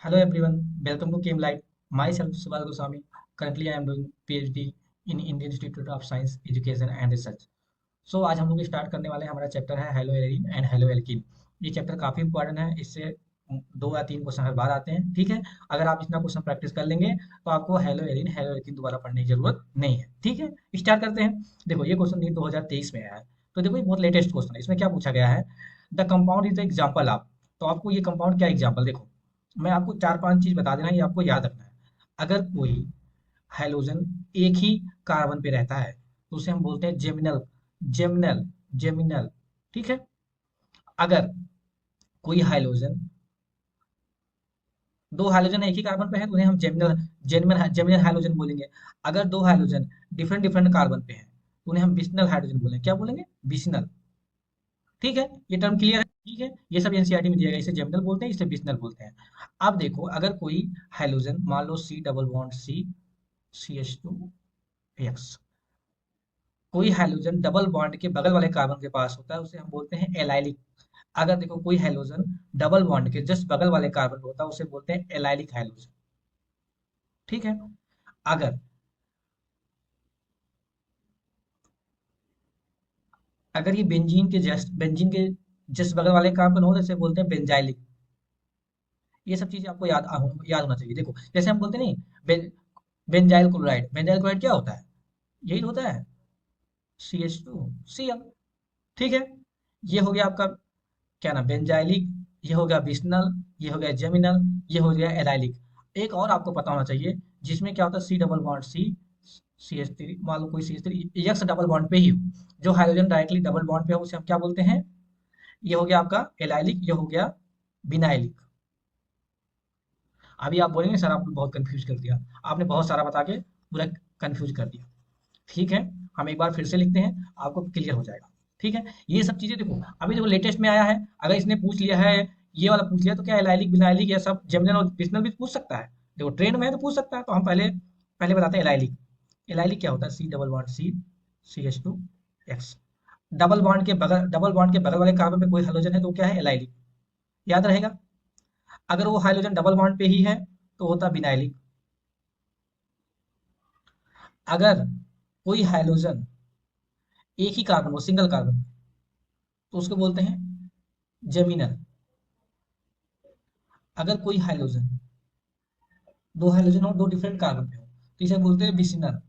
Hello everyone, welcome to Came Light. Myself Subal Goswami. Currently I am doing PhD in Indian Institute of Science, Education and Research. सो आज हम लोग start करने वाले हैं। हमारा chapter है hello Erin and hello Elkin. ये chapter काफी इंपॉर्टेंट है। इससे दो या तीन क्वेश्चन हर बार आते हैं। ठीक है, अगर आप इतना क्वेश्चन प्रैक्टिस कर लेंगे तो आपको हेलो एरिन हेलो एल्किन दोबारा पढ़ने की जरूरत नहीं है। ठीक है, स्टार्ट करते हैं। देखो ये क्वेश्चन नीट 2023 में आया है। तो देखो ये बहुत लेटेस्ट क्वेश्चन है। इसमें क्या पूछा गया है, the compound is the example of. तो आपको ये कंपाउंड क्या एग्जाम्पल, देखो मैं आपको चार पांच चीज बता देना, ये आपको याद रखना है। अगर कोई हाइड्रोजन एक ही कार्बन पे रहता है तो उसे हम बोलते हैं जेमिनल। Geminal, geminal. ठीक है, अगर कोई हाइड्रोजन, दो हाइड्रोजन एक ही कार्बन पे है तो उन्हें हम जेमिनल, जेमिनल हाइड्रोजन बोलेंगे। अगर दो हाइड्रोजन डिफरेंट डिफरेंट कार्बन पे हैं तो उन्हें हम बिस्नल हाइड्रोजन बोलेंगे। क्या बोलेंगे? बिस्नल। ठीक है, ये टर्म क्लियर है? ठीक है, ये सब एनसीईआरटी में दिया गया। इसे जेमिनल बोलते हैं, इसे बिस्नल बोलते हैं। अब देखो, अगर कोई हाइड्रोजन, मान लो C double bond C, C H two X, कोई हाइड्रोजन डबल बॉन्ड के बगल वाले कार्बन के पास होता है उसे हम बोलते हैं एलाइलिक। अगर देखो कोई हाइड्रोजन डबल बॉन्ड के जस्ट बगल वाले कार्बन पे होता है उसे बोलते हैं एलाइलिक हाइड्रोजन। ठीक है, अगर अगर ये बेंजीन के जस्ट बगल वाले कार्बन हो तो इसे बोलते हैं बेंजाइलिक। ये सब चीजें आपको याद होना चाहिए। देखो जैसे हम बोलते नहीं, बें, बेंजाइल क्लोराइड, बेंजाइल क्लोराइड क्या होता है? यही होता है, CH2Cl। ठीक है, ये हो गया आपका क्या नाम, बेंजाइलिक। ये हो गया बिस्नल, ये हो गया जेमिनल, ये हो गया एलाइलिक। एक और आपको पता होना चाहिए जिसमें क्या होता है, सी डबल बॉन्ड सी, CH3, मान लो कोई CH3 एक्स डबल बॉन्ड पे ही हो, जो हाइड्रोजन डायरेक्टली डबल बॉन्ड पे हो उसे हम क्या बोलते हैं? ये हो गया आपका एलाइलिक, ये हो गया बिनाइलिक। अभी आप बोलेंगे सर आपने बहुत कंफ्यूज कर दिया, आपने बहुत सारा बता के पूरा कंफ्यूज कर दिया। ठीक है, हम एक बार फिर से लिखते हैं, आपको क्लियर हो जाएगा। ठीक है, ये सब चीजें देखो, अभी देखो लेटेस्ट में आया है। अगर इसने पूछ लिया है, ये वाला पूछ लिया, तो क्या एलाइलिक बिनाइलिक ये सब जेमिनल और बिस्नल भी पूछ सकता है। देखो ट्रेंड में है तो पूछ सकता है। तो हम पहले पहले बताते हैं एलाइलिक। एलाइलिक क्या होता है? C double bond C, CH2 X. Double bond के बगल वाले कार्बन पे कोई हाइड्रोजन है तो क्या है? एलाइलिक। याद रहेगा। अगर वो हाइड्रोजन डबल बॉन्ड पे ही है तो होता बिनाइलिक। अगर कोई हाइड्रोजन एक ही कार्बन हो, सिंगल कार्बन, तो उसको बोलते हैं जेमिनल। अगर कोई हाइड्रोजन, दो हाइड्रोजन हो दो डिफरेंट कार्बन पे हो तो इसे बोलते हैं बिसिनल।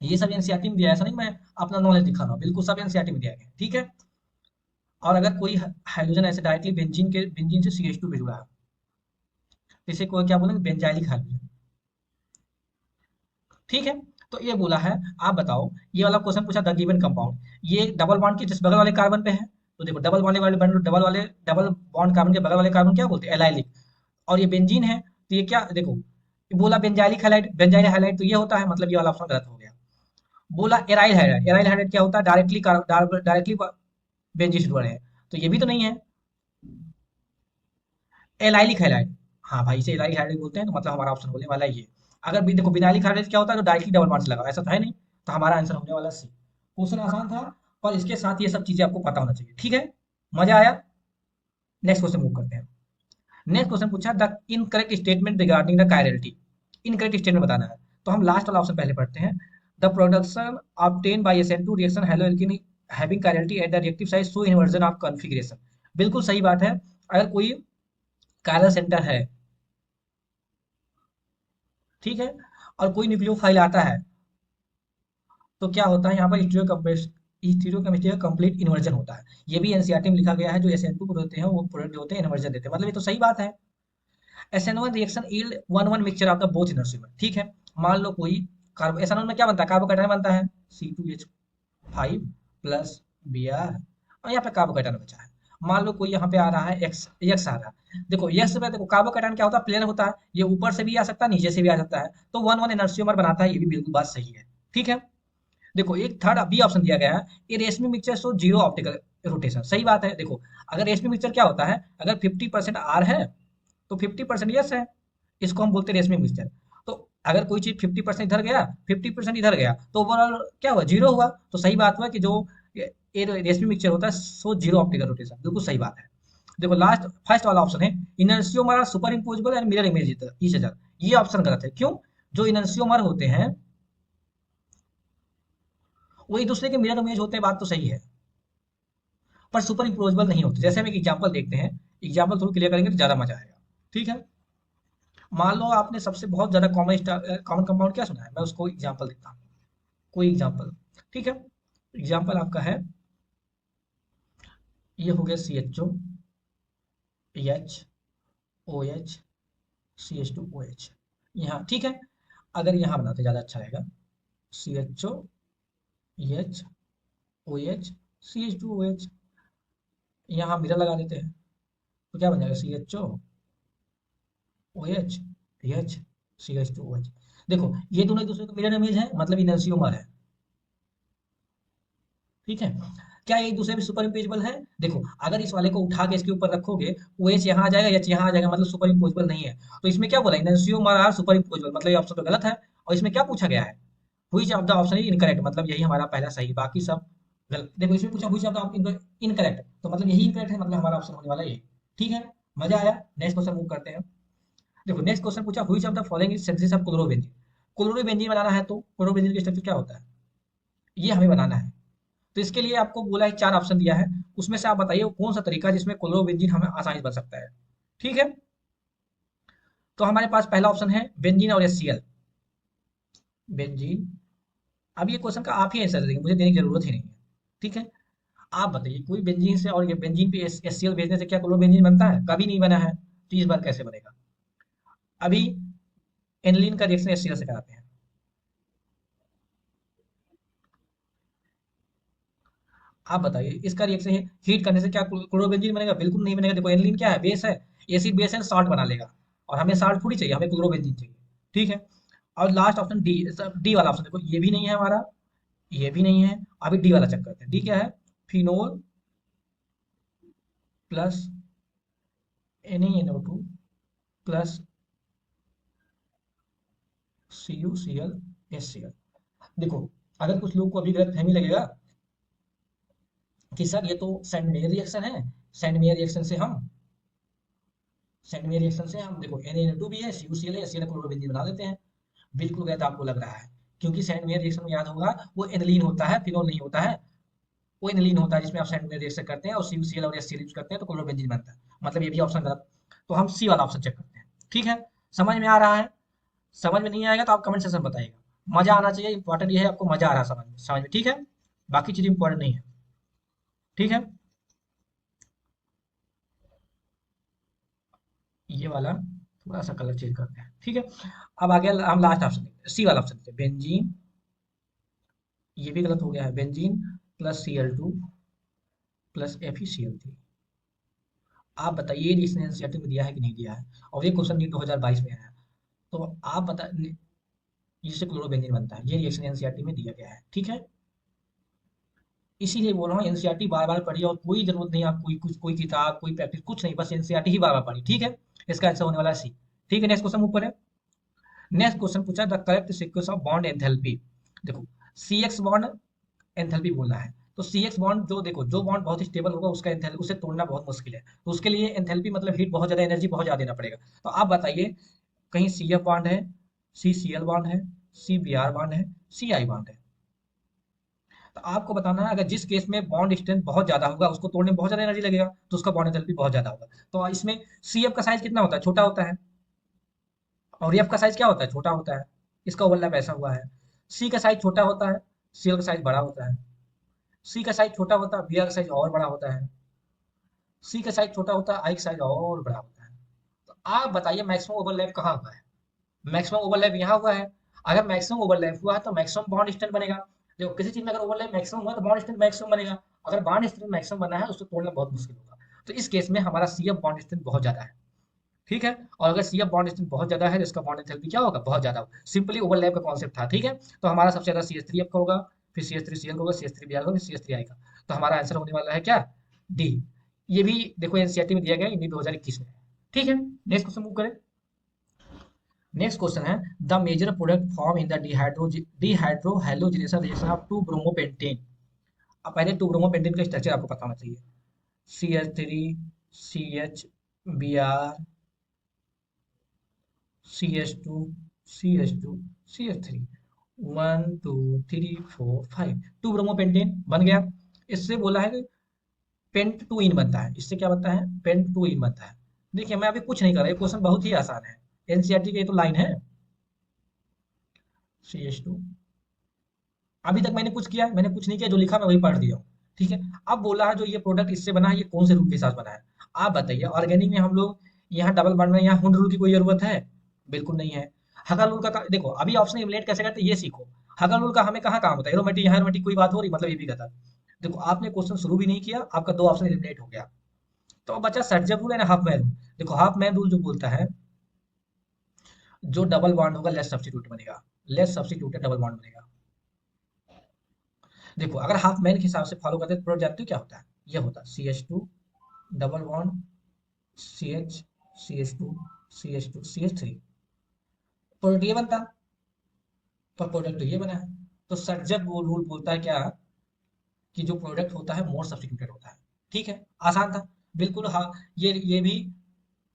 ये सब एनसीईआरटी में दिया है, ऐसा नहीं मैं अपना नॉलेज दिखा रहा हूँ, बिल्कुल सब एनसीईआरटी में दिया गया है। ठीक है, और अगर कोई हाइड्रोजन ऐसे डायरेक्टली बेंजीन से CH2 पे जुड़ा है तो इसे कोई क्या बोलेंगे? Benzylic hydrogen. ठीक है, तो ये बोला है। आप बताओ, ये वाला क्वेश्चन पूछा द गिवन कंपाउंड, ये डबल बॉन्ड के जिस बगल वाले कार्बन पे है। तो देखो डबल बॉन्ड कार्बन के बगल वाले कार्बन क्या बोलते हैं? एलाइलिक। और ये बेंजीन है तो ये क्या, देखो ये बोला बेंजाइलिक हैलाइड, बेंजाइल हैलाइड तो ये होता है, मतलब ये वाला ऑप्शन गलत हो गया। बोला एराइल हैलाइड, एराइल हैलाइड क्या होता है? डायरेक्टली बेंजीन से जुड़े हैं, तो ये भी तो नहीं है। एलाइलिक हैलाइड, हाँ भाई इसे एलाइलिक हैलाइड बोलते हैं, तो मतलब हमारा ऑप्शन होने वाला है ये। अगर भी देखो बिनाइलिक हैलाइड क्या होता है? तो डायरेक्टली डबल बॉन्ड से लगा, ऐसा तो है नहीं। तो हमारा आंसर होने वाला सी। क्वेश्चन आसान था, और इसके साथ ये सब चीजें आपको पता होना चाहिए। ठीक है, मजा आया? नेक्स्ट क्वेश्चन मूव करते हैं। नेक्स्ट क्वेश्चन पूछा the incorrect statement regarding the chirality. Incorrect statement बताना है। तो हम लास्ट वाला ऑप्शन पहले पढ़ते हैं। The production obtain by SN2 reaction haloalkene having chirality at the reactive site show inversion of configuration. बिल्कुल सही बात है। अगर कोई कायरल सेंटर है, ठीक है, और कोई न्यूक्लियोफाइल आता है तो क्या होता है यहाँ पर? स्टीरियोकेमिस्ट्री का कंप्लीट इन्वर्जन होता है। ये भी एनसीईआरटी में लिखा गया है। जो SN2 प्रोडक्ट होते हैं वो प्रोडक्ट जो होते हैं इन्वर्जन देते हैं, मतलब ये तो सही बात है। SN1 reaction yield 1 1 mixture of the both inertial. ठीक है, मान लो कोई कार्बो, SN1 में क्या बनता है? कार्बोकैटायन बनता है, C2H5 प्लस Br, और यहाँ पे कार्बोकैटायन बचा है। मान लो कोई यहाँ पे आ रहा है एक्स, एक्स आ रहा है। देखो एक्स पे देखो कार्बोकैटायन क्या होता है? प्लेन होता है। ये ऊपर से भी आ सकता है, नीचे से भी आ सकता है, तो 1 1 इनर्शियोमर बनाता है। ये भी बिल्कुल बात सही है। ठीक है, देखो एक थर्ड बी ऑप्शन दिया गया है, ये रेशमी mixture show zero optical rotation. सही बात है। देखो अगर रेशमी मिक्सचर क्या होता है, अगर 50% आर है तो 50% यस है, इसको हम बोलते हैं रेशमी मिक्सचर। तो अगर कोई चीज 50% इधर गया, 50% इधर गया, तो ओवरऑल क्या हुआ? जीरो हुआ। तो सही बात हुआ कि जो ये रेशमी मिक्सचर होता है सो जीरो ऑप्टिकल रोटेशन, बिल्कुल सही बात है। देखो लास्ट फर्स्ट वाला ऑप्शन है इनर्शियोमर are superimposable and mirror image each other, ये ऑप्शन गलत है। क्यों? जो इनर्शियोमर होते हैं वो एक दूसरे के मिरर इमेज होते हैं, बात तो सही है, पर सुपर इम्पोजेबल नहीं होते। जैसे हम एक एग्जांपल देखते हैं, एग्जांपल थ्रू क्लियर करेंगे तो ज्यादा मजा आएगा। ठीक है, मान लो आपने सबसे बहुत ज्यादा कॉमन कंपाउंड क्या सुना है, मैं उसको एग्जांपल देता हूँ, कोई एग्जांपल। ठीक है, एग्जांपल आपका है, ये हो गया CHO, H, O H, CH2OH, यहाँ ठीक है। अगर यहाँ बनाते ज़्यादा अच्छा रहेगा, CHO, एच, OH, CH2OH, यहाँ मिरर लगा देते हैं, तो क्या बन जाएगा, CHO, OH, CH2OH। देखो ये दोनों एक दूसरे को मिरर इमेज है, मतलब इनर्शियोमर है। ठीक है, क्या ये एक दूसरे में सुपर इम्पोजिबल है? देखो अगर इस वाले को उठा के इसके ऊपर रखोगे, ओ एच यहाँ आ जाएगा, एच यहाँ आ जाएगा, मतलब सुपर इम्पोजिबल नहीं है। तो इसमें क्या बोला, इनर्शियोमर आर सुपर इम्पोजिबल, मतलब ये ऑप्शन तो गलत है। और इसमें क्या पूछा गया है, which of the option is incorrect, मतलब यही हमारा पहला सही, बाकी सब गलत। देखो इसमें पूछा व्हिच ऑफ द इनकरेक्ट, तो मतलब यही इनकरेक्ट है, मतलब हमारा ऑप्शन होने वाला ये। ठीक है, मजा आया। नेक्स्ट क्वेश्चन मूव करते हैं। देखो नेक्स्ट क्वेश्चन पूछा which of the following is synthesis of chlorobenzene. Chlorobenzene बनाना है तो क्लोरोबेंजीन की स्ट्रक्चर क्या होता है, ये हमें बनाना है। तो इसके लिए आपको बोला है, 4 ऑप्शन दिया है, उसमें से आप बताइए वो कौन सा तरीका है जिसमें क्लोरोबेंजीन हमें आसानी से बन सकता है। ठीक है, तो हमारे पास पहला ऑप्शन है बेंजीन और HCl, बेंजीन। अब ये क्वेश्चन का आप ही आंसर देंगे, मुझे देने की जरूरत ही नहीं है। ठीक है, आप बताइए कोई बेंजीन से और ये बेंजीन पे HCl भेजने से क्या क्लोरोबेंजीन बनता है? कभी नहीं बना है, तो इस बार कैसे बनेगा? अभी एनिलीन का रिएक्शन HCl से कराते हैं, आप बताइए इसका रिएक्शन हीट करने से क्या क्लोरोबेंजीन बनेगा? बिल्कुल नहीं बनेगा। देखो एनिलीन क्या है, बेस है, एसिड बेस है, सॉल्ट बना लेगा, और हमें सॉल्ट थोड़ी चाहिए, हमें क्लोरोबेंजीन चाहिए। ठीक है, और लास्ट ऑप्शन डी, डी वाला ऑप्शन देखो ये भी नहीं है हमारा, ये भी नहीं है। अभी डी वाला चेक करते हैं, डी क्या है, phenol plus NaNO2 plus CuCl HCl। देखो अगर कुछ लोग को अभी गलत फहमी लगेगा कि सर ये तो सेंड मेयर रिएक्शन है, सेंड मेयर रिएक्शन से हम सेंड मेयर रिएक्शन से हम देखो NaNO2 भी है, CuCl है, HCl क्लोरोबेंजीन बना लेते हैं। बिल्कुल गलत आपको लग रहा है, क्योंकि सेंड मेयर रिएक्शन में याद होगा वो एनिलीन होता है, फिनोल नहीं होता है। वो एनिलीन होता है जिसमें आप सेंड मेयर रिएक्शन करते हैं और CuCl और HCl यूज करते हैं तो क्लोरोबेंजीन बनता है, मतलब ये भी ऑप्शन गलत। तो हम सी वाला ऑप्शन चेक करते हैं। ठीक है, समझ में आ रहा है? समझ में नहीं आएगा तो आप कमेंट सेक्शन में बताइएगा। मजा आना चाहिए, इंपॉर्टेंट ये है आपको मजा आ रहा है समझ में। ठीक है, बाकी चीज इंपॉर्टेंट नहीं है। ठीक है, ये वाला थोड़ा सा कलर चेंज करते हैं। ठीक है, अब आगे हम लास्ट ऑप्शन देखते हैं, सी वाला ऑप्शन देखते हैं, बेंजीन। ये भी गलत हो गया है, benzene plus Cl2 plus FeCl3। आप बताइए इसने एनसीईआरटी में दिया है कि नहीं दिया है, और ये क्वेश्चन नीट 2022 में आया है। तो आप बता, जिससे क्लोरोबेंजीन बनता है, ये रिएक्शन एनसीईआरटी में दिया गया है। ठीक है, इसीलिए बोल रहा हूँ एनसीईआरटी बार बार पढ़िए, और कोई जरूरत नहीं आप कोई किताब कोई प्रैक्टिस कुछ नहीं, बस एनसीईआरटी ही बार बार पढ़िए। ठीक है, इसका आंसर होने वाला है सी। ठीक है, नेक्स्ट क्वेश्चन ऊपर है। नेक्स्ट क्वेश्चन पूछा the correct sequence of bond enthalpy. देखो CX बॉन्ड एंथैल्पी बोलना है, तो CX बॉन्ड जो देखो जो बॉन्ड बहुत स्टेबल होगा उसका एंथैल्पी उसे तोड़ना बहुत मुश्किल है, तो उसके लिए एंथैल्पी मतलब हीट बहुत ज्यादा, एनर्जी बहुत ज्यादा देना पड़ेगा। तो आप बताइए कहीं CF बॉन्ड है, CCl बॉन्ड है, CBr बॉन्ड है, CI बॉन्ड है। तो आपको बताना है अगर जिस केस में बॉन्ड स्ट्रेंथ बहुत ज्यादा होगा उसको तोड़ने में बहुत ज्यादा एनर्जी लगेगा, तो उसका बॉन्ड एंथैल्पी बहुत ज्यादा होगा। तो इसमें CF का साइज कितना होता है, छोटा होता है, और एफ का साइज क्या होता है, छोटा होता है। इसका ओवरलैप ऐसा हुआ है। सी का साइज छोटा होता है, सीएल का साइज बड़ा होता है। सी का साइज छोटा होता है, बीआर का साइज और बड़ा होता है। सी का साइज छोटा होता है, आई का साइज और बड़ा होता है। तो आप बताइए मैक्सिमम ओवरलैप कहाँ हुआ है? मैक्सिमम ओवरलैप यहाँ हुआ है। अगर मैक्सिमम ओवरलैप हुआ है तो मैक्सिमम बॉन्ड स्ट्रेंथ बनेगा। देखो किसी चीज में अगर ओवरलैप मैक्सिमम हुआ तो बॉन्ड स्ट्रेंथ मैक्सिमम बनेगा। अगर बॉन्ड स्ट्रेंथ मैक्सिमम बना है उसको तोड़ना बहुत मुश्किल होगा। तो इस केस में हमारा सीएफ बॉन्ड स्ट्रेंथ बहुत ज्यादा है। ठीक है, और अगर सीएफ बॉन्ड स्ट्रेंथ बहुत ज्यादा है तो इसका बॉन्ड एंथैल्पी क्या होगा, बहुत ज्यादा होगा। सिंपली ओवरलैप का कॉन्सेप्ट था। ठीक है, तो हमारा सबसे ज्यादा CH3F का होगा, फिर CH3Cl का होगा, CH3Br का होगा, फिर CH3I का। तो हमारा आंसर होने वाला है क्या, डी। ये भी देखो एनसीईआरटी में दिया गया है, ये भी 2021 में है। ठीक है, नेक्स्ट क्वेश्चन मूव करें। नेक्स्ट क्वेश्चन है the major product form in the dehydrohalogenation reaction of two bromopentane. अब पहले टू ब्रोमोपेंटेन का स्ट्रक्चर आपको पता होना चाहिए, CH3 CH Br CH2 CH2 CH3 1 2 3 4 5 to bromopentane बन गया। इससे बोला है कि पेंट टू इन बनता है, इससे क्या बनता है, पेंट टू इन बनता है। देखिए मैं अभी कुछ नहीं कर रहा, ये क्वेश्चन बहुत ही आसान है, एनसीईआरटी की ये तो लाइन है। CH2, अभी तक मैंने कुछ किया, मैंने कुछ नहीं किया, जो लिखा मैं वही पढ़ दिया हूँ। ठीक है। अब बोला है जो ये प्रोडक्ट इससे बना है, ये कौन से रूल के साथ बना है। आप बताइए, ऑर्गेनिक में हम लोग यहाँ डबल बॉन्ड में यहाँ हुंड रूल की कोई जरूरत है, बिल्कुल नहीं है। हगर रूल का देखो, अभी ऑप्शन इलिमिनेट कैसे करते हैं ये सीखो। हगर रूल का हमें कहाँ काम होता है, एरोमेटिक यहाँ एरोमेटिक कोई बात हो रही, मतलब ये भी कहता। देखो आपने क्वेश्चन शुरू भी नहीं किया, आपका दो ऑप्शन इलिमिनेट हो गया। तो अब बचा सर्जन रूल है ना, हाफ मैन रूल। देखो हाफ मैन रूल जो बोलता है, जो डबल बॉन्ड होगा लेस सब्स्टिट्यूट बनेगा, लेस सब्स्टिट्यूटेड डबल बॉन्ड बनेगा। देखो अगर हाफ मैन के हिसाब से फॉलो करते हैं तो प्रोडक्ट जानते हो क्या होता है, ये होता है CH2 double bond CH CH2 CH2 CH3, product ये बनता, पर प्रोडक्ट तो ये बना है। तो सर्जक वो रूल बोलता है क्या, कि जो प्रोडक्ट होता है मोर सब्स्टिट्यूटेड होता है। ठीक है, आसान था बिल्कुल। हाँ, ये भी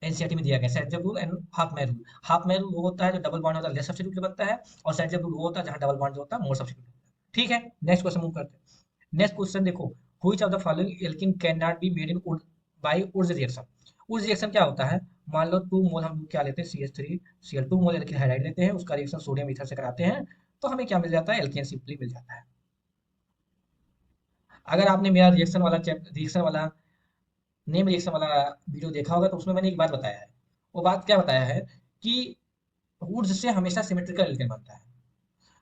एनसीईआरटी में दिया गया, सर्जक rule and half man rule. Half man rule वो होता है जो डबल बॉन्ड होता है लेस सब्स्टिट्यूटेड बनता है, और सर्जक रूल वो होता है जहाँ डबल बॉन्ड जो होता है मोर सब्स्टिट्यूटेड होता है। ठीक है, नेक्स्ट क्वेश्चन मूव करते हैं। नेक्स्ट क्वेश्चन देखो, which of the following alkene can not be made in by Urja reaction. Urja reaction क्या होता है, मान लो 2 मोल हम क्या लेते हैं CH3 Cl2 मोल एल्किल हाइड्राइड लेते हैं, उसका रिएक्शन सोडियम ईथर से कराते हैं, तो हमें क्या मिल जाता है, एल्केन सिंपली मिल जाता है। अगर आपने मेरा रिएक्शन वाला नेम रिएक्शन वाला वीडियो देखा होगा, तो उसमें मैंने एक बात बताया है। वो बात क्या बताया है, कि वुड्स से हमेशा सिमेट्रिकल एल्केन बनता है।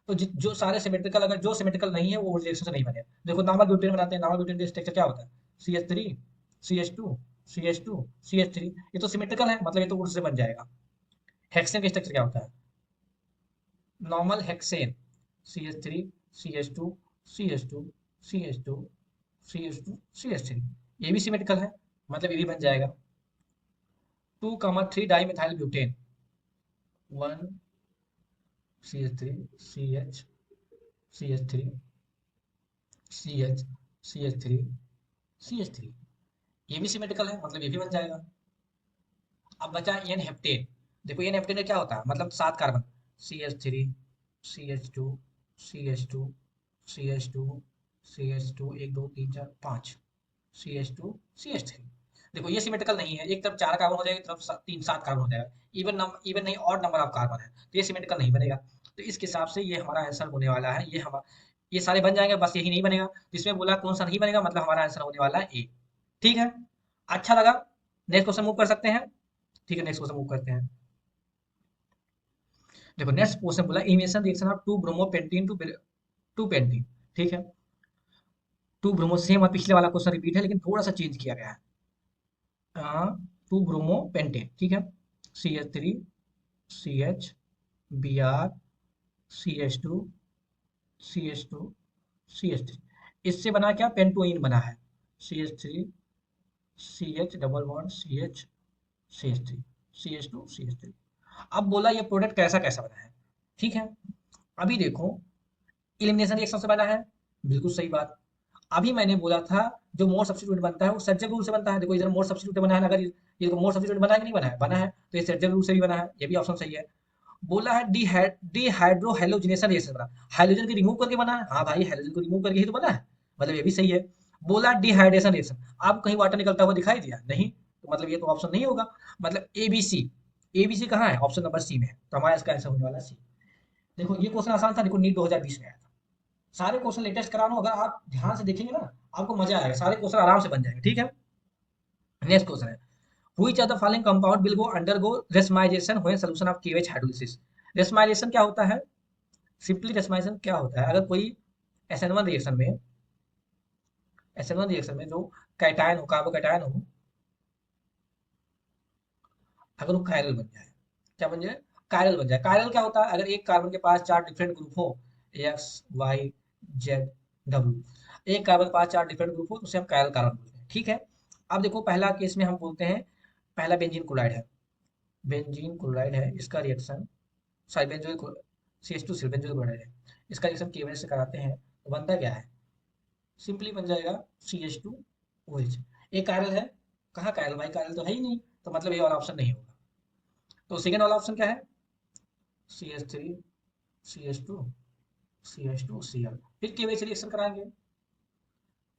तो जो सारे सिमेट्रिकल, अगर जो सिमेट्रिकल नहीं है वो वुड रिएक्शन से नहीं बने। देखो नॉर्मल ब्यूटेन बनाते हैं, नॉर्मल ब्यूटेन का स्ट्रक्चर क्या होता है, CH3 CH2 CH2 CH3, ये तो सिमेट्रिकल है, मतलब ये तो वुड से बन जाएगा। हेक्सेन का स्ट्रक्चर क्या होता है, normal hexane CH3 CH2 CH2 CH2 CH2 CH3, ये भी सिमेट्रिकल है, मतलब ये भी बन जाएगा। 2 3 di methyl butane 1 CH3 CH CH3 CH CH3 CH3, ये भी सिमेट्रिकल है, मतलब ये भी बन जाएगा। अब बचा एन हेप्टेन। देखो एन हेप्टेन में क्या होता है, मतलब 7 carbon, CH3 CH2 CH2 CH2 CH2 1 2 3 4 5 CH2 CH3। देखो ये सिमेट्रिकल नहीं है, एक तरफ 4 कार्बन हो जाएगा, एक तरफ 7 कार्बन हो जाएगा। इवन नहीं, ऑड नंबर ऑफ कार्बन है, तो ये सिमेट्रिकल नहीं बनेगा। तो इसके हिसाब से ये हमारा आंसर होने वाला है, ये सारे बन जाएंगे, बस यही नहीं बनेगा। जिसमें बोला कौन सा नहीं बनेगा, मतलब हमारा आंसर होने वाला है ए। ठीक है, अच्छा लगा। नेक्स्ट क्वेश्चन मूव कर सकते हैं। ठीक है, नेक्स्ट क्वेश्चन मूव करते हैं। देखो नेक्स्ट क्वेश्चन बोला, elimination reaction of two bromo pentene to pentene. ठीक है, टू ब्रोमो सेम और पिछले वाला क्वेश्चन रिपीट है, लेकिन थोड़ा सा चेंज किया गया है। टू ब्रोमो पेंटेन, ठीक है, CH3 CH Br CH2 CH2 CH3, इससे बना क्या, पेंटोइन बना है, CH3 CH double bond CH CH3 CH2 CH3। अब बोला ये प्रोडक्ट कैसा कैसा बना है। ठीक है, अभी देखो, इलिमिनेशन रिएक्शन से बना है, बिल्कुल सही बात। अभी मैंने बोला था जो मोर सब्स्टिट्यूट बनता है वो सर्जक रूल से बनता है। देखो इधर मोर सब्स्टिट्यूट बना है ना, अगर ये मोर सब्स्टिट्यूट बना है कि नहीं बना है, बना है, तो ये सर्जक रूल से भी बना है, ये भी ऑप्शन सही है। बोला है डिहाइड्रो हेलोजिनेशन रिएक्शन बना, हाइड्रोजन को रिमूव करके बना है, हाँ भाई हाइड्रोजन को रिमूव करके ही तो बना है, मतलब ये भी सही है। बोला डिहाइड्रेशन रिएक्शन, आपको कहीं वाटर निकलता हुआ दिखाई दिया नहीं, तो मतलब ये तो ऑप्शन नहीं होगा। मतलब एबीसी, एबीसी कहाँ है, ऑप्शन नंबर सी में है, तो हमारा इसका आंसर होने वाला सी। देखो ये क्वेश्चन आसान था, देखो नीट 2020 में आया था। सारे क्वेश्चन लेटेस्ट करा लो, अगर आप ध्यान से देखेंगे ना, आपको मजा आएगा, सारे क्वेश्चन आराम से बन जाएंगे। ठीक है, नेक्स्ट क्वेश्चन है, which of the following compound will go undergo racemisation when solution of KH hydrolysis. Racemisation क्या होता है, सिंपली रेस्माइजेशन क्या होता है, अगर कोई SN1 रिएक्शन में, SN1 रिएक्शन में जो कैटायन हो, कार्बोकैटायन हो, अगर वो कायरल बन जाए, क्या बन जाए, कायरल बन जाए। कायरल क्या होता है, अगर एक कार्बन के पास 4 डिफरेंट ग्रुप हो, एक्स वाई जेड डब्ल्यू, एक कार्बन के पास 4 डिफरेंट ग्रुप हो, तो उसे हम कायरल कार्बन बोलते हैं। ठीक है, अब देखो पहला केस में हम बोलते हैं, पहला बेंजीन क्लोराइड है, बेंजीन क्लोराइड है, इसका रिएक्शन, सॉरी बेंजोइल CH2 सिर्फ बेंजोइल क्लोराइड है, इसका रिएक्शन केवल से कराते हैं, तो बनता क्या है, सिंपली बन जाएगा CH2 OH। एक कायरल है, कहाँ कायरल भाई, कायरल तो है ही नहीं, तो मतलब ये वाला ऑप्शन नहीं होगा। तो सेकंड वाला ऑप्शन क्या है? CH3 CH2 CH2 Cl। फिर केवाईसी रिएक्शन कराएंगे।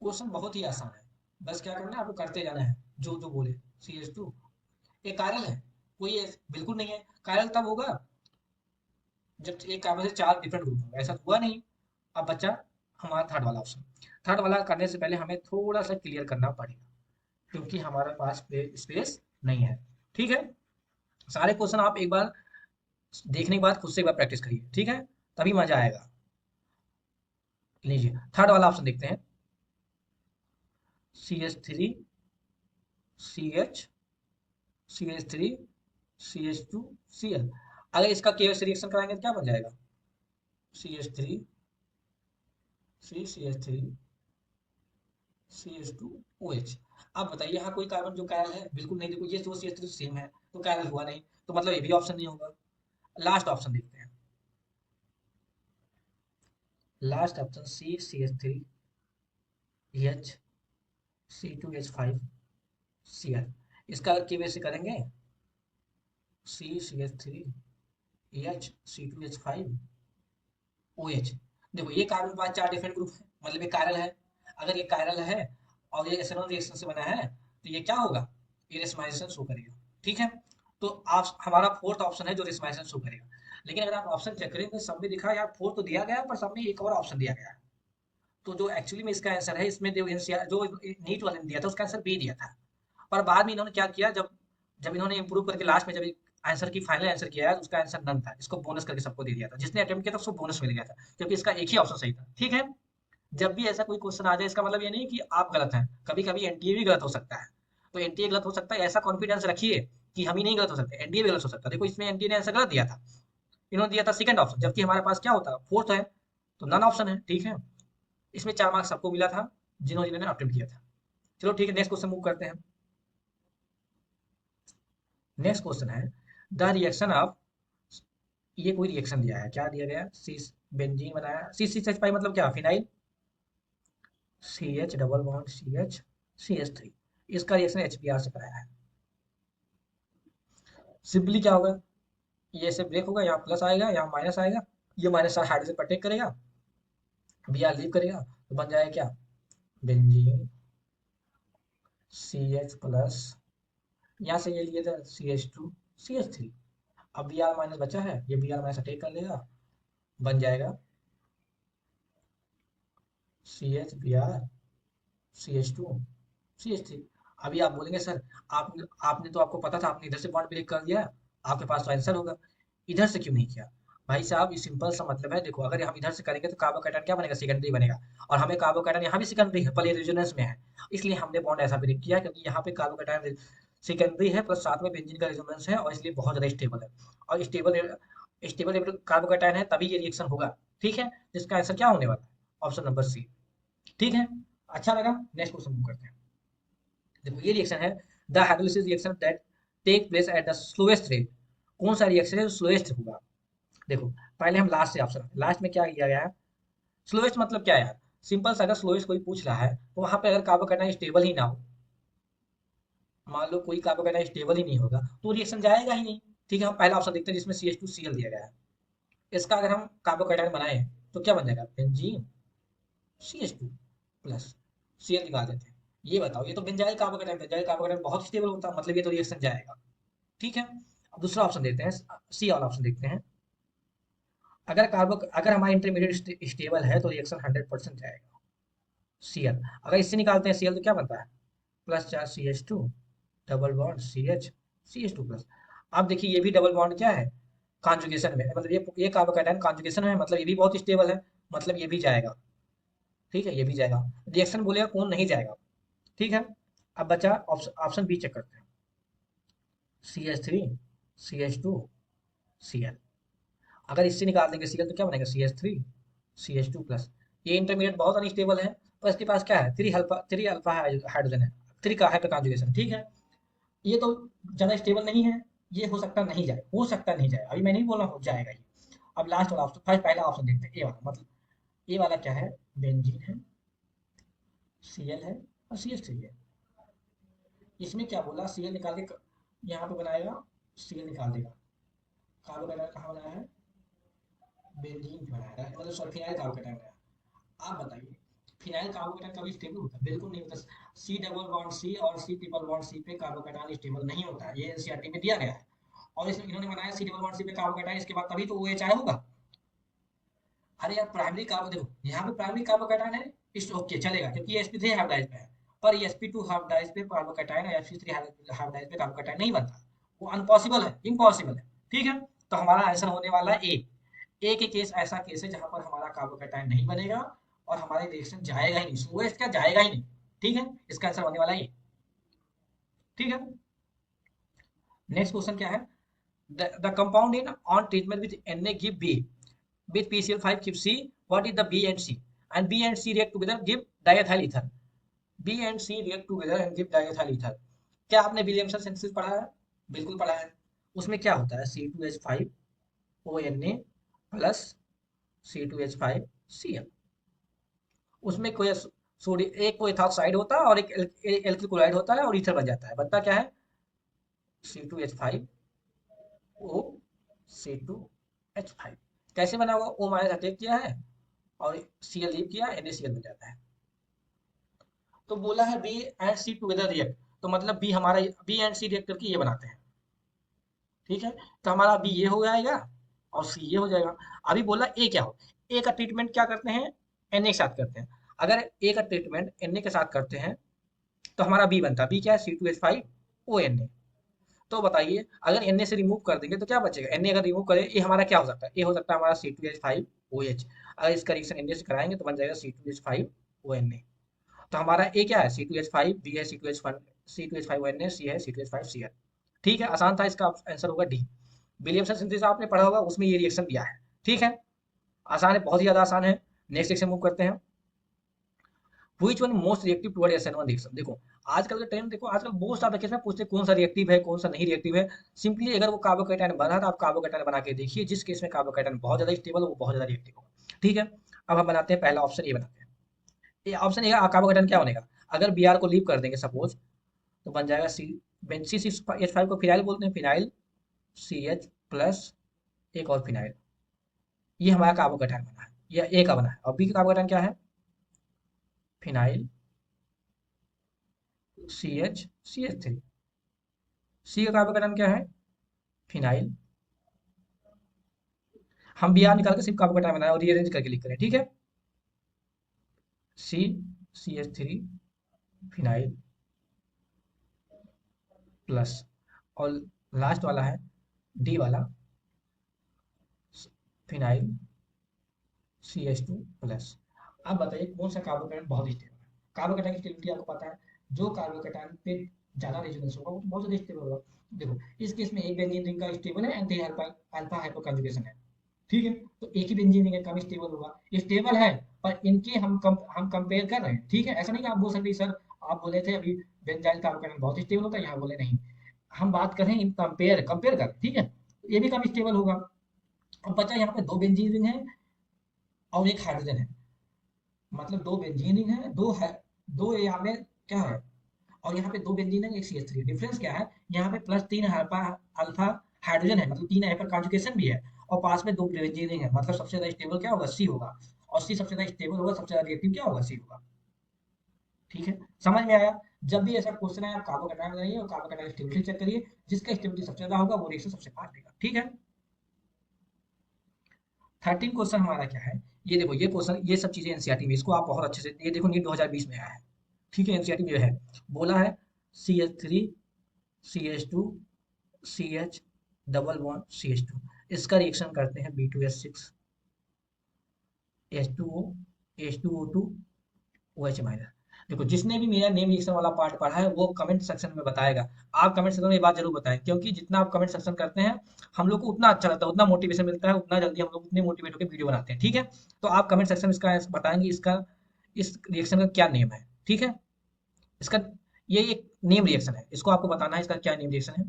क्वेश्चन बहुत ही आसान है, बस क्या करना है आपको, करते जाना है जो जो बोले। CH2 एक कायरल है, कोई बिल्कुल नहीं है। कायरल तब होगा जब एक कार्बन से चार डिफरेंट ग्रुप होंगे, ऐसा तो हुआ नहीं। अब बच्चा हमारा थर्ड वाला ऑप्शन। थर्ड वाला करने से पहले हमें थोड़ा सा क्लियर करना पड़ेगा, क्योंकि हमारे पास स्पेस नहीं है। ठीक है, सारे क्वेश्चन आप एक बार देखने के बाद खुद से एक बार प्रैक्टिस करिए, ठीक है, तभी मजा आएगा। लीजिए थर्ड वाला ऑप्शन देखते हैं। CH3 CH CH3 CH2 Cl। अगर इसका केवल रिएक्शन कराएंगे तो क्या बन जाएगा? CH3 CH3 CH2OH। अब बताइए, यहाँ कोई कार्बन जो कायल है? बिल्कुल नहीं। देखो ये दो CH3 सेम है, तो कायल हुआ नहीं, तो मतलब ये भी ऑप्शन नहीं होगा। लास्ट ऑप्शन देखते हैं। Last option CH3EH, C2H5Cl। इसका अगर केवैसे करेंगे, CH3EH, C2H5OH। देखो ये कार्बन के पास चार डिफरेंट ग्रुप है, मतलब ये कायरल है। अगर ये कायरल है और ये एसिडोन रिएक्शन से बना है, तो ये क्या होगा? ये रेशमाइजेशन शो करेगा। ठीक है, तो आप हमारा फोर्थ ऑप्शन है जो रेशमाइजेशन शो करेगा। लेकिन अगर आप ऑप्शन चेक करें तो सब में दिखा यार, फोर्थ तो दिया गया है, पर सब में एक और ऑप्शन दिया गया है। तो जो एक्चुअली में इसका आंसर है, इसमें जो जो नीट वाले ने दिया था उसका आंसर बी दिया था। पर बाद में इन्होंने क्या किया, जब जब इन्होंने इंप्रूव करके लास्ट में जब आंसर की फाइनल आंसर किया है, तो उसका आंसर नन था, इसको बोनस करके सबको दे दिया था। जिसने अटेम्प्ट किया था उसको बोनस मिल गया था, क्योंकि इसका एक ही ऑप्शन सही था। ठीक है, जब भी ऐसा कोई क्वेश्चन आ जाए, इसका मतलब ये नहीं कि आप गलत हैं। कभी कभी एनटीए भी गलत हो सकता है, तो एनटीए गलत हो सकता है, ऐसा कॉन्फिडेंस रखिए कि हम ही नहीं गलत हो सकते, एनडीए भी गलत हो सकता है। देखो इसमें एनडीए ने आंसर गलत दिया था, इन्होंने दिया था सेकंड ऑप्शन, जबकि हमारे पास क्या होता है, फोर्थ है, तो नन ऑप्शन है। ठीक है, इसमें 4 मार्क्स सबको मिला था जिन्होंने जिन्होंने अटेम्प्ट किया था। चलो ठीक है, नेक्स्ट क्वेश्चन मूव करते हैं। नेक्स्ट क्वेश्चन है, द रिएक्शन ऑफ, ये कोई रिएक्शन दिया है, क्या दिया गया? सी बेंजीन बनाया, C6H5 मतलब क्या, phenyl. CH double bond CH CH3, इसका रिएक्शन HBr से कराया है। सिंपली क्या होगा, ये से ब्रेक होगा, यहाँ प्लस आएगा, यहाँ माइनस आएगा, ये माइनस हाइड्रोजन पर अटैक करेगा, Br लीव करेगा, तो बन जाएगा क्या? बेंजीन CH प्लस, यहाँ से ये लिए थे CH2 CH3। अब Br माइनस बचा है, ये Br माइनस अटैक कर लेगा, बन जाएगा CH Br CH2 CH3। अभी आप बोलेंगे सर, आपने आपने तो, आपको पता था, आपने इधर से बॉन्ड ब्रेक कर दिया, आपके पास तो आंसर होगा, इधर से क्यों नहीं किया? भाई साहब, ये सिंपल सा मतलब है। देखो अगर हम इधर से करेंगे तो कार्बोकैटायन क्या बनेगा, सेकेंडरी बनेगा, और हमें कार्बोकैटायन यहाँ भी सेकेंडरी है, पहले रेजोनेंस में है, इसलिए हमने बॉन्ड ऐसा ब्रेक किया, क्योंकि यहाँ पे कार्बोकैटायन सेकेंडरी है, प्लस साथ में बेंजीन का रेजोनेंस है, और इसलिए बहुत ज्यादा स्टेबल है। और स्टेबल स्टेबल कार्बोकैटायन है, तभी ये रिएक्शन होगा। ठीक है, जिसका आंसर क्या होने वाला है? Option number C. ठीक है, अच्छा लगा। नेक्स्ट क्वेश्चन मूव करते हैं। देखो ये रिएक्शन है, the hydrolysis reaction that take place at the slowest rate. कौन सा रिएक्शन है जो स्लोएस्ट होगा? देखो पहले हम लास्ट से ऑप्शन, लास्ट में क्या किया गया है? स्लोएस्ट मतलब क्या है यार? सिंपल सा, अगर स्लोएस्ट कोई पूछ रहा है तो वहां पे अगर कार्बोकैटायन स्टेबल ही ना हो, मान लो कोई कार्बोकैटायन स्टेबल ही नहीं होगा, तो रिएक्शन जाएगा ही नहीं। ठीक है, हम पहला ऑप्शन देखते हैं जिसमें CH2Cl दिया गया है। इसका अगर हम कार्बोकैटायन बनाए तो क्या बन जाएगा? बेंजीन CH2 प्लस Cl निकाल देते हैं। ये बताओ, ये तो बेंजाइल कार्बोकैटायन, बेंजाइल कार्बोकैटायन बहुत स्टेबल होता है, मतलब ये तो रिएक्शन जाएगा। ठीक है, अब दूसरा ऑप्शन देते हैं, सी वाला ऑप्शन देखते हैं। अगर हमारा इंटरमीडिएट स्टेबल है तो रिएक्शन 100% जाएगा। Cl, अगर इससे निकालते हैं Cl तो क्या बनता है? +4 CH2 double bond CH two plus. अब देखिए ये भी डबल बॉन्ड क्या है, कॉन्जुगेशन में है, मतलब ये कार्बोकैटायन कॉन्जुगेशन में है, मतलब ये भी बहुत स्टेबल है, मतलब ये भी जाएगा। ठीक है, ये भी जाएगा। रिएक्शन बोलेगा कौन नहीं जाएगा। ठीक है, अब बचा ऑप्शन बी, चेक करते हैं। CH3 CH2Cl, अगर इससे निकाल देंगे Cl तो क्या बनेगा? CH3 CH2 plus. ये इंटरमीडिएट बहुत अनस्टेबल है, तो इसके पास क्या है, थ्री अल्फा हाइड्रोजन है, थ्री का हाइपर कॉन्जुगेशन। ठीक है, ये तो ज़्यादा स्टेबल नहीं है, ये हो सकता नहीं जाए, हो सकता नहीं जाए, अभी मैं नहीं बोल रहा हूँ जाएगा ही। अब लास्ट वाला ऑप्शन, फर्स्ट पहला ऑप्शन देखते हैं, ए वाला, मतलब ए वाला क्या है? बेंजीन है, Cl है, और CH3 है। इसमें क्या बोला, सीएल निकाल के यहाँ पे बनाएगा, सीएल निकाल देगा। कार्बोकेटाइन कहाँ बनाया है, बेंजीन पे बनाया है, मतलब सॉरी फिनाइल कार्बोकेटाइन बनाया। आप बताइए, फिनाइल कार्बोकेटाइन कभी स्टेबल होता है? बिल्कुल नहीं होता। सी डबल बॉन्ड सी और सी ट्रिपल बॉन्ड सी पे कार्बोकेटाइन स्टेबल नहीं होता है, ये एनसीईआरटी में दिया गया है। और इसमें इन्होंने बनाया सी डबल बॉन्ड सी पे कार्बोकेटाइन, इसके बाद तभी तो OH आया होगा। अरे यार प्राइमरी कार्बो देखो, यहाँ पे प्राइमरी कार्बोकेटाइन है, इस ओके चलेगा क्योंकि ये sp3 हाइब्रिडाइज पे है। पर ये sp2 हाइब्रिडाइज पे कार्बोकेटाइन और sp3 हाइब्रिडाइज पे कार्बोकेटाइन नहीं बनता, वो अनपॉसिबल है, इम्पॉसिबल है। ठीक है, तो हमारा आंसर होने वाला है ए। ए के केस ऐसा केस है जहां पर हमारा कार्बोकेटाइन नहीं बनेगा और हमारे रिएक्शन जाएगा ही नहीं, OH क्या जाएगा ही नहीं। ठीक है, इसका आंसर होने वाला है ए। ठीक है, नेक्स्ट क्वेश्चन क्या है, the compound in on treatment with Na give B with PCl5 give C, what is the B and C? And B and C react together give diethyl ether. B and C react together and give diethyl ether. क्या आपने Williamson synthesis पढ़ा है? बिल्कुल पढ़ा है। उसमें क्या होता है, C2H5 ONA प्लस C2H5Cl। उसमें कोई सोडियम, एक कोई एथॉक्साइड होता है और एक एल्किल क्लोराइड होता है और ईथर बन जाता है, बनता क्या है, C2H5O, C2H5। कैसे बना हुआ, O माइनस अटैक किया है और Cl लीव किया, NaCl बन जाता है। तो बोला है B and C together react, तो मतलब बी हमारा, बी एंड सी रिएक्ट करके ये बनाते हैं। ठीक है, तो हमारा बी ये हो जाएगा और सी ये हो जाएगा। अभी बोला ए क्या हो, ए का ट्रीटमेंट क्या करते हैं, Na के साथ करते हैं। अगर ए का ट्रीटमेंट Na के साथ करते हैं तो हमारा बी बनता है, बी क्या है, C2H5ONA। तो बताइए अगर Na से रिमूव कर देंगे तो क्या बचेगा, Na अगर रिमूव करें ए हमारा क्या हो सकता है, ए हो सकता है हमारा C2H5OH। अगर इसका रिएक्शन Na से कराएंगे तो बन जाएगा C2H5ONA। तो हमारा ए क्या है, C2H5, बी है C2H5ONA, सी है C2H5Cl। ठीक है, आसान था, इसका आंसर होगा डी। विलियमसन सिंथेसिस आपने पढ़ा होगा, उसमें ये रिएक्शन दिया है। ठीक है, आसान है, बहुत ही ज्यादा आसान है। नेक्स्ट रिएक्शन मूव करते हैं। Which one most reactive toward SN1 reaction. देखो आजकल का टाइम, देखो आजकल बहुत सारे केस में पूछते हैं कौन सा रिएक्टिव है, कौन सा नहीं रिएक्टिव है। सिंपली अगर वो कार्बोकेटाइन बना है तो आप कार्बोकेटाइन बना के देखिए, जिस केस में कार्बोकेटाइन बहुत ज्यादा स्टेबल वो बहुत ज्यादा रिएक्टिव होगा। ठीक है, अब हम बनाते हैं पहला ऑप्शन, ये बनाते हैं। ये ऑप्शन ए कार्बोकेटाइन क्या बनेगा, अगर Br को लीव कर देंगे सपोज, तो बन जाएगा सी, C6H5 को फिनाइल बोलते हैं, फिनाइल CH प्लस एक और फिनाइल। ये हमारा कार्बोकेटाइन बना है, ये ए का बना है। और बी का कार्बोकेटाइन क्या है, फिनाइल CH CH3। सी का कार्बोकेटाइन क्या है, फिनाइल। हम Br निकाल के सिर्फ कार्बोकेटाइन बनाए और रीअरेंज करके लिख करें। ठीक है, CH3 फिनाइल प्लस, और लास्ट वाला है डी वाला, फिनाइल CH2 प्लस। अब बताइए कौन सा कार्बोकेटाइन बहुत स्टेबल है। कार्बोकेटाइन की स्टेबिलिटी आपको पता है, जो कार्बोकेटाइन पे ज्यादा रेजोनेंस होगा वो बहुत ज्यादा स्टेबल होगा। देखो इस केस में एक बेंजीन रिंग का स्टेबल है, एंटी अल्फा हाइपर कंजुगेशन है। ठीक है, तो एक ही बेंजीन रिंग का भी स्टेबल होगा, स्टेबल है। पर इनके हम कंपेयर कर रहे हैं। ठीक है, ऐसा नहीं कि आप बोल सकते सर, आप बोले थे अभी बेंजाइल कार्बोकेटाइन बहुत स्टेबल होता है, यहाँ बोले नहीं। हम बात कर रहे हैं इन कंपेयर कंपेयर कर, ठीक है, ये भी कम स्टेबल होगा। अब बचा यहाँ पे दो बेंजीन रिंग है और एक हाइड्रोजन है, मतलब दो बेंजीन रिंग है, दो है, दो यहाँ पे क्या है, और यहाँ पे दो बेंजीन है, एक CH3। डिफरेंस क्या है, यहाँ पे प्लस तीन अल्फा अल्फा हाइड्रोजन है, मतलब तीन हाइपर कॉन्जुगेशन भी है, और पास में दो बेंजीन रिंग है, मतलब सबसे ज्यादा स्टेबल क्या होगा, सी होगा। और सी सबसे ज्यादा स्टेबल होगा, सबसे ज्यादा रिएक्टिव क्या होगा, सी होगा। ठीक है, समझ में आया। जब भी ऐसा क्वेश्चन है आप कार्बोकेटाइन बनाइए और कार्बोकेटाइन स्टेबिलिटी चेक करिए, जिसका स्टेबिलिटी सबसे ज्यादा होगा वो रिएक्शन सबसे फास्ट देगा। ठीक है, 13 क्वेश्चन हमारा क्या है, ये देखो, ये क्वेश्चन, ये सब चीजें एनसीईआरटी में, इसको आप बहुत अच्छे से, ये देखो नीट 2020 में आया है। ठीक है, एनसीईआरटी में है, बोला है CH3CH2CH डबल बॉन्ड CH2, इसका रिएक्शन करते हैं B2S6H2O2OH-। देखो जिसने भी मेरा नेम रिएक्शन वाला पार्ट पढ़ा है वो कमेंट सेक्शन में बताएगा। आप कमेंट सेक्शन में ये बात जरूर बताएं, क्योंकि जितना आप कमेंट सेक्शन करते हैं हम लोग को उतना अच्छा लगता है, उतना मोटिवेशन मिलता है, उतना जल्दी हम लोग उतने मोटिवेट होकर वीडियो बनाते हैं। ठीक है, तो आप कमेंट सेक्शन में इसका बताएंगे, इसका इस रिएक्शन का क्या नेम है। ठीक है, इसका, ये एक नेम रिएक्शन है, इसको आपको बताना है इसका क्या नेम रिएक्शन है।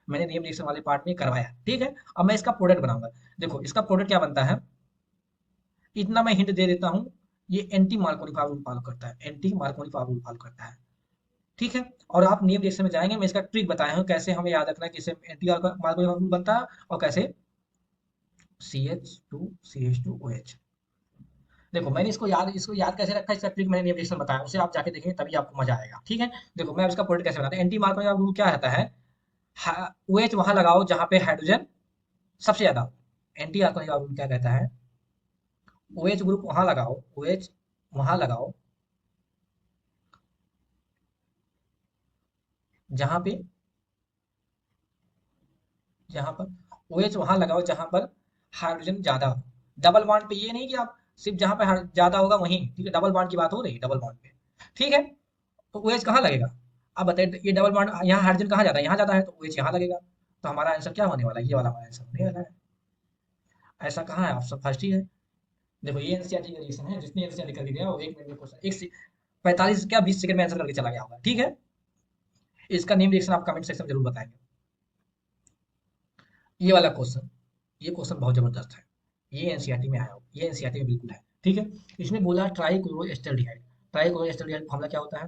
मैंने नेम रिएक्शन वाले पार्ट में करवाया। ठीक है, अब मैं इसका प्रोडक्ट बनाऊंगा। देखो इसका प्रोडक्ट क्या बनता है, इतना मैं हिंट दे देता हूँ, ये एंटी मार्कोनी फॉर्मूला फॉलो करता है, एंटी मार्कोनी फॉर्मूला फॉलो करता है। ठीक है। और आप नेम रिएक्शन में जाएंगे, मैं इसका ट्रिक बताया हूँ कैसे हमें याद रखना है, कैसे एंटी मार्को बनता है और कैसे CH2CH2OH। देखो मैंने इसको याद कैसे रखा है, इसका ट्रिक मैंने नेविगेशन बताया, उसे आप जाके देखेंगे तभी आपको मजा आएगा। ठीक है। देखो मैं अब इसका प्रोडक्ट कैसे बनाता हूँ। एंटी मार्को रूल क्या रहता है, OH वहां लगाओ जहां पे हाइड्रोजन सबसे ज्यादा हो। एंटी मार्को रूल क्या कहता है, OH ग्रुप वहां लगाओ, OH वहां लगाओ जहां पे, जहां पर OH वहां लगाओ जहां पर हाइड्रोजन ज्यादा हो। डबल बॉन्ड पे ये नहीं कि आप सिर्फ जहां पे ज्यादा होगा वहीं, ठीक है, डबल बॉन्ड की बात हो रही है, डबल बॉन्ड पे। ठीक है। तो OH कहाँ लगेगा, अब बताइए, ये डबल बॉन्ड यहाँ हाइड्रोजन कहाँ जाता है, यहाँ जाता है, तो OH यहाँ लगेगा। तो हमारा आंसर क्या होने वाला है, ये वाला हमारा आंसर होने वाला है। ऐसा कहाँ है, ऑप्शन फर्स्ट ही है। देखो ये एनसीईआरटी का रिएक्शन है, जिसने एनसीईआरटी करके दिया वो 1 मिनट में क्वेश्चन, 45 क्या 20 सेकंड में आंसर करके चला गया होगा। ठीक है। इसका नेम रिएक्शन आप कमेंट सेक्शन में जरूर बताएंगे। ये वाला क्वेश्चन, ये क्वेश्चन बहुत जबरदस्त है, ये एनसीईआरटी में आया हो, ये एनसीईआरटी में बिल्कुल है। ठीक है। इसमें बोला ट्राइक्लोरोएस्टेल्डिहाइड, ट्राइक्लोरोएस्टेल्डिहाइड का फॉर्मूला क्या होता है,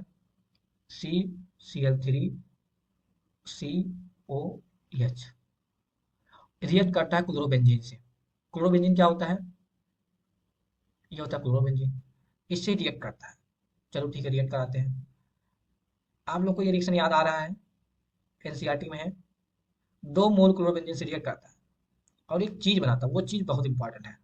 CCl3COH, रिएक्ट करता है क्लोरोबेंजीन से। क्लोरोबेंजीन क्या होता है, ये होता है क्लोरोबेंजीन, इससे रिएक्ट करता है। चलो ठीक है, रिएक्ट कराते हैं। आप लोग को ये रिएक्शन याद आ रहा है, एनसीईआरटी में है। 2 मोल क्लोरोबेंजीन से रिएक्ट करता है और एक चीज बनाता है, वो चीज बहुत इंपॉर्टेंट है।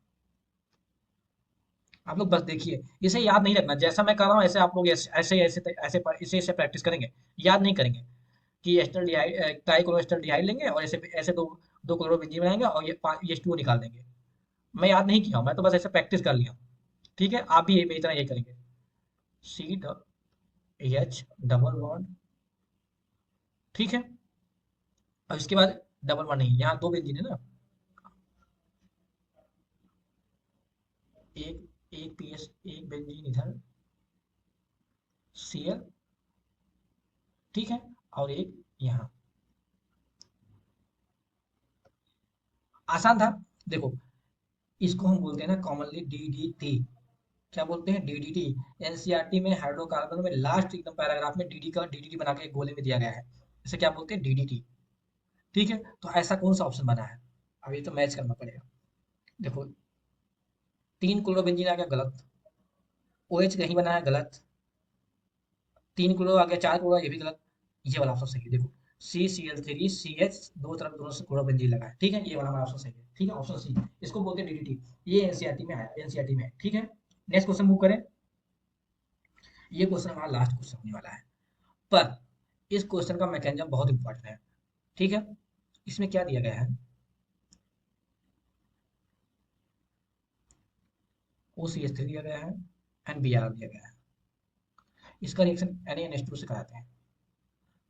आप लोग बस देखिए, इसे याद नहीं रखना, जैसा मैं कर रहा हूँ ऐसे आप लोग ऐसे ऐसे ऐसे ऐसे ऐसे प्रैक्टिस करेंगे, याद नहीं करेंगे कि एस्टल्डिहाइड ट्राइक्लोरोएस्टेल्डिहाइड लेंगे और ऐसे ऐसे दो दो क्लोरोबेंजीन बनाएंगे और ये H2O निकाल देंगे। मैं याद नहीं किया हूँ, मैं तो बस ऐसे प्रैक्टिस कर लिया हूँ। ठीक है, आप भी मेरी तरह ये करेंगे। CH डबल बॉन्ड, ठीक है। और इसके बाद डबल बॉन्ड नहीं, यहाँ 2 बेंजीन है ना, एक एक PS एक बेंजीन इधर, Cl, ठीक है, और एक यहाँ। आसान था। देखो इसको हम बोलते हैं ना कॉमनली DDT। क्या बोलते हैं, DDT। एनसीईआरटी में हाइड्रोकार्बन में लास्ट एकदम पैराग्राफ में DDT बना के एक गोले में दिया गया है, इसे क्या बोलते हैं, DDT। ठीक है। तो ऐसा कौन सा ऑप्शन बना है, अब ये तो मैच करना पड़ेगा। देखो 3 क्लोरोबेंजीन आ गया गलत, OH कहीं बना है गलत, 3 क्लोरो आ गया, 4 क्लोरो ये भी गलत, ये वाला ऑप्शन सही है। देखो CCl3CH, दो तरफ दोनों से क्लोरोबेंजीन लगा है, ठीक है, ये वाला हमारा ऑप्शन सही है। ठीक है, ऑप्शन सी, इसको बोलते हैं DDT। ये एनसीईआरटी में आया, एनसीईआरटी में है। ठीक है। नेक्स्ट क्वेश्चन मूव करें। ये क्वेश्चन हमारा लास्ट क्वेश्चन होने वाला है, पर इस क्वेश्चन का मैकेनिज्म बहुत इंपॉर्टेंट है। ठीक है। इसमें क्या दिया गया है, OCH3 दिया गया है, NBr दिया गया है। इसका रिएक्शन NaNH2 से कराते हैं।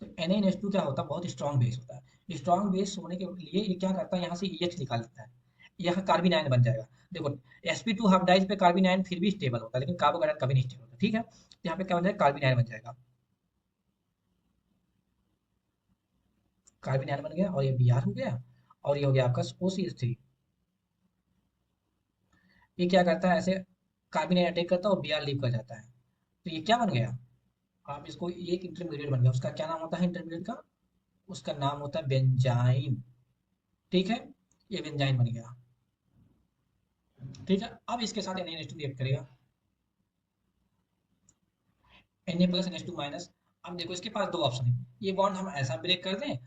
तो NaNH2 क्या होता है, बहुत स्ट्रॉन्ग बेस होता है। स्ट्रॉन्ग बेस होने के लिए ये क्या करता है, यहाँ से EH निकाल लेता है, यहाँ कार्बिन आयन बन जाएगा। देखो sp2 हाइब्रिडाइज पे कार्बिन आयन फिर भी स्टेबल होता है, लेकिन कार्बोकेटायन कभी नहीं स्टेबल होता। ठीक है। तो यहाँ पे क्या बन जाएगा, कार्बिन आयन बन जाएगा, कार्बिन आयन बन गया, और ये Br हो गया, और ये हो गया आपका OCH3। ये क्या करता है, ऐसे कार्बिन आयन अटैक करता है और Br लीव कर जाता है। तो ये क्या बन गया, आप इसको, ये एक इंटरमीडिएट बन गया। उसका क्या नाम होता है इंटरमीडिएट का, उसका नाम होता है बेंजाइन। ठीक है, ये बेंजाइन बन गया। ठीक है। अब इसके साथ NaNH2 रिएक्ट करेगा, Na+NH2-। अब देखो इसके पास दो ऑप्शन है, ये बॉन्ड हम ऐसा ब्रेक कर दें,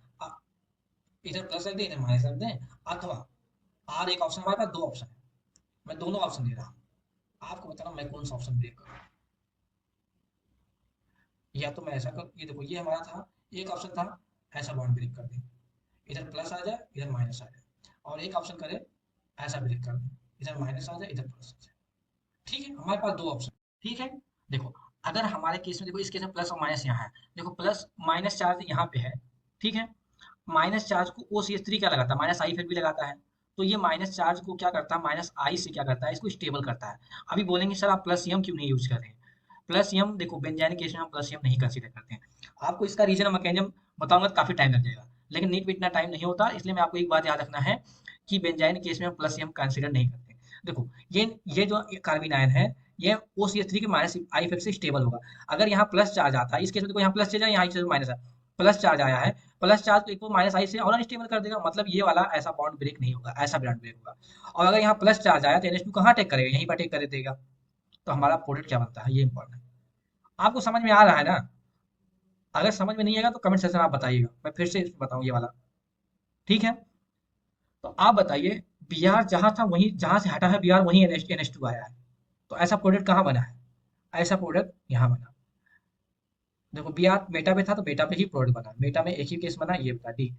इधर प्लस रख दें, इधर माइनस रख दें, अथवा और एक ऑप्शन, हमारे पास दो ऑप्शन है, मैं दोनों ऑप्शन दे रहा हूँ, आपको बताना मैं कौन सा ऑप्शन ब्रेक करूँ। या तो मैं ऐसा कर, ये देखो ये हमारा था, एक ऑप्शन था ऐसा बॉन्ड ब्रेक कर दें, इधर प्लस आ जाए इधर माइनस आ जाए, और एक ऑप्शन करें ऐसा ब्रेक कर दें, इधर माइनस आ जाए इधर प्लस आ जाए। ठीक है, हमारे पास दो ऑप्शन। ठीक है। देखो अगर हमारे केस में, देखो इस केस में प्लस और माइनस यहाँ है, देखो प्लस माइनस चार्ज यहाँ पे है। ठीक है। माइनस चार्ज को OCH3 क्या लगाता है, माइनस आई फिर भी लगाता है। तो ये माइनस चार्ज को क्या करता है, माइनस आई से क्या करता है, इसको स्टेबल करता है। अभी बोलेंगे सर आप प्लस यम क्यों नहीं यूज कर रहे हैं, प्लस यम देखो बेंजाइन केस में हम प्लस यम नहीं कंसीडर करते हैं। आपको इसका रीजन और मैकेनिज्म बताऊंगा तो काफी टाइम लग जाएगा, लेकिन नीट में इतना टाइम नहीं होता, इसलिए मैं आपको एक बात याद रखना है कि बेंजाइन केस में हम प्लस यम कंसीडर नहीं करते। देखो ये जो कार्बिन आयन है, ये ओ सी एच थ्री के माइनस आई इफेक्ट से स्टेबल होगा। अगर यहाँ प्लस चार्ज आता है, इस केस में देखो यहाँ प्लस चार्ज है, यहाँ माइनस है, प्लस चार्ज आया है, प्लस चार्ज को माइनस आई से और अनस्टेबल कर देगा, मतलब ये वाला ऐसा बॉन्ड ब्रेक नहीं होगा, ऐसा बॉन्ड ब्रेक होगा। और अगर यहाँ प्लस चार्ज आया तो NH2 कहाँ टेक करेगा, यहीं पर टेक कर देगा। तो हमारा प्रोडक्ट क्या बनता है, ये इंपॉर्टेंट है। आपको समझ में आ रहा है ना? अगर समझ में नहीं आएगा तो कमेंट सेक्शन में आप बताइएगा, मैं फिर से बताऊँ ये वाला। ठीक है, तो आप बताइए, बी आर जहाँ था वहीं, जहाँ से हटा है बी आर वहीं NH2 आया है, तो ऐसा प्रोडक्ट कहाँ बना है, ऐसा प्रोडक्ट यहाँ बना। देखो बी आर मेटा पे था तो बेटा पे ही प्रोडक्ट बना, मेटा में एक ही केस बना, ये बता डी।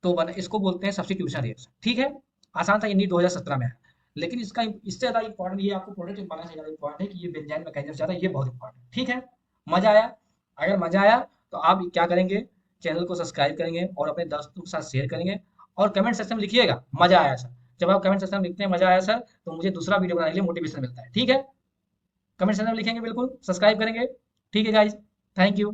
तो बना, इसको बोलते हैं सब्स्टिट्यूशन रिएक्शन। ठीक है, आसान था, ये नीट 2017 में है। लेकिन इसका इससे ज्यादा इंपॉर्टेंट ये आपको प्रोडक्ट बनाना से ज्यादा इंपॉर्टेंट है कि ये बेंजाइन मैकेनिज्म ज्यादा, ये बहुत इंपॉर्टेंट है। ठीक है, मजा आया? अगर मजा आया तो आप क्या करेंगे, चैनल को सब्सक्राइब करेंगे और अपने दोस्तों के साथ शेयर करेंगे, और कमेंट सेक्शन में लिखिएगा मजा आया सर। जब आप कमेंट सेक्शन में लिखते हैं मजा आया सर, तो मुझे दूसरा वीडियो बनाने के लिए मोटिवेशन मिलता है। ठीक है, कमेंट सेक्शन में लिखेंगे, बिल्कुल सब्सक्राइब करेंगे। ठीक है गाइज, थैंक यू।